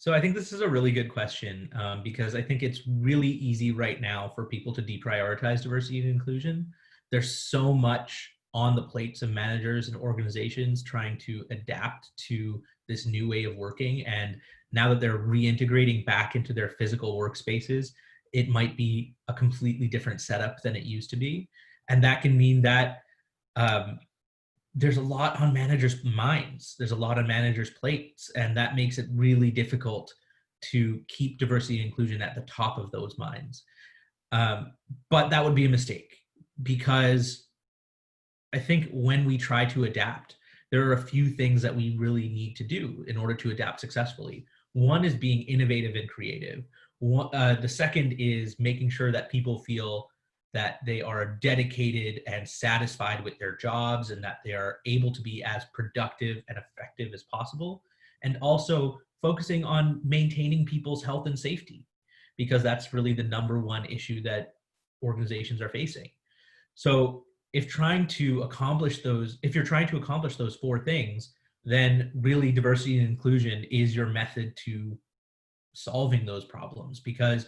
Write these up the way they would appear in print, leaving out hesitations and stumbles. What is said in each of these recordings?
So I think this is a really good question because I think it's really easy right now for people to deprioritize diversity and inclusion. There's so much on the plates of managers and organizations trying to adapt to this new way of working. And now that they're reintegrating back into their physical workspaces, it might be a completely different setup than it used to be. And that can mean that um, there's a lot on managers' minds. There's a lot on managers' plates, and that makes it really difficult to keep diversity and inclusion at the top of those minds. But that would be a mistake because I think when we try to adapt, there are a few things that we really need to do in order to adapt successfully. One is being innovative and creative. The second is making sure that people feel that they are dedicated and satisfied with their jobs and that they are able to be as productive and effective as possible. And also focusing on maintaining people's health and safety, because that's really the number one issue that organizations are facing. So if you're trying to accomplish those four things, then really diversity and inclusion is your method to solving those problems, because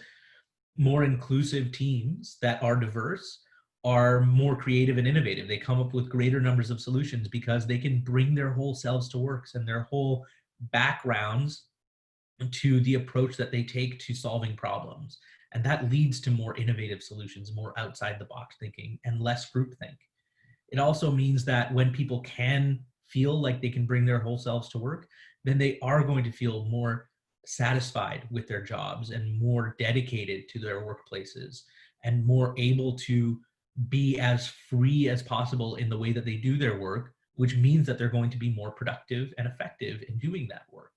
more inclusive teams that are diverse are more creative and innovative. They come up with greater numbers of solutions because they can bring their whole selves to works and their whole backgrounds to the approach that they take to solving problems. And that leads to more innovative solutions, more outside the box thinking, and less groupthink. It also means that when people can feel like they can bring their whole selves to work, then they are going to feel more satisfied with their jobs and more dedicated to their workplaces and more able to be as free as possible in the way that they do their work, which means that they're going to be more productive and effective in doing that work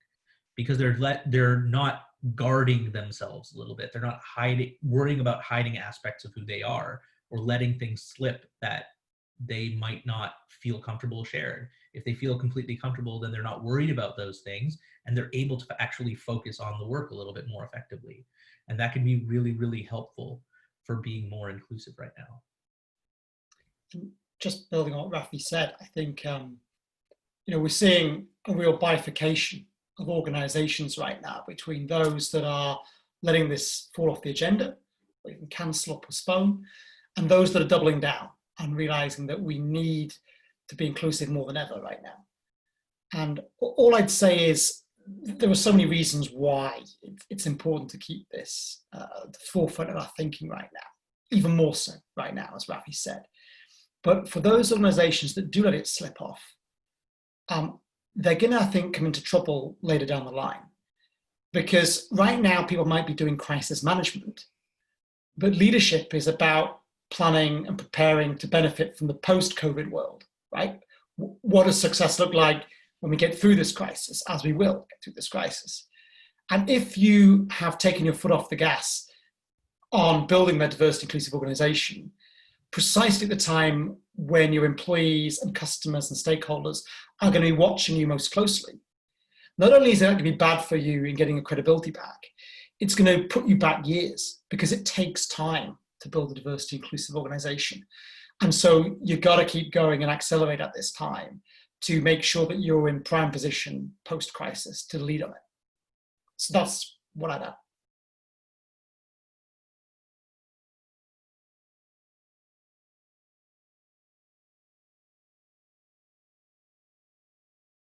because they're not guarding themselves a little bit. They're not worrying about hiding aspects of who they are or letting things slip that they might not feel comfortable shared. If they feel completely comfortable, then they're not worried about those things and they're able to actually focus on the work a little bit more effectively. And that can be really, really helpful for being more inclusive right now. Just building on what Raafi said, I think, we're seeing a real bifurcation of organizations right now between those that are letting this fall off the agenda, or even cancel or postpone, and those that are doubling down and realizing that we need to be inclusive more than ever right now. And all I'd say is there are so many reasons why it's important to keep this at the forefront of our thinking right now, even more so right now, as Raafi said. But for those organizations that do let it slip off, they're going to, I think, come into trouble later down the line. Because right now people might be doing crisis management, but leadership is about planning and preparing to benefit from the post-COVID world, right? What does success look like when we get through this crisis, as we will get through this crisis? And if you have taken your foot off the gas on building that diverse, inclusive organization, precisely at the time when your employees and customers and stakeholders are going to be watching you most closely, not only is that going to be bad for you in getting your credibility back, it's going to put you back years because it takes time to build a diversity inclusive organization. And so you've got to keep going and accelerate at this time to make sure that you're in prime position post-crisis to lead on it. So that's what I'd add.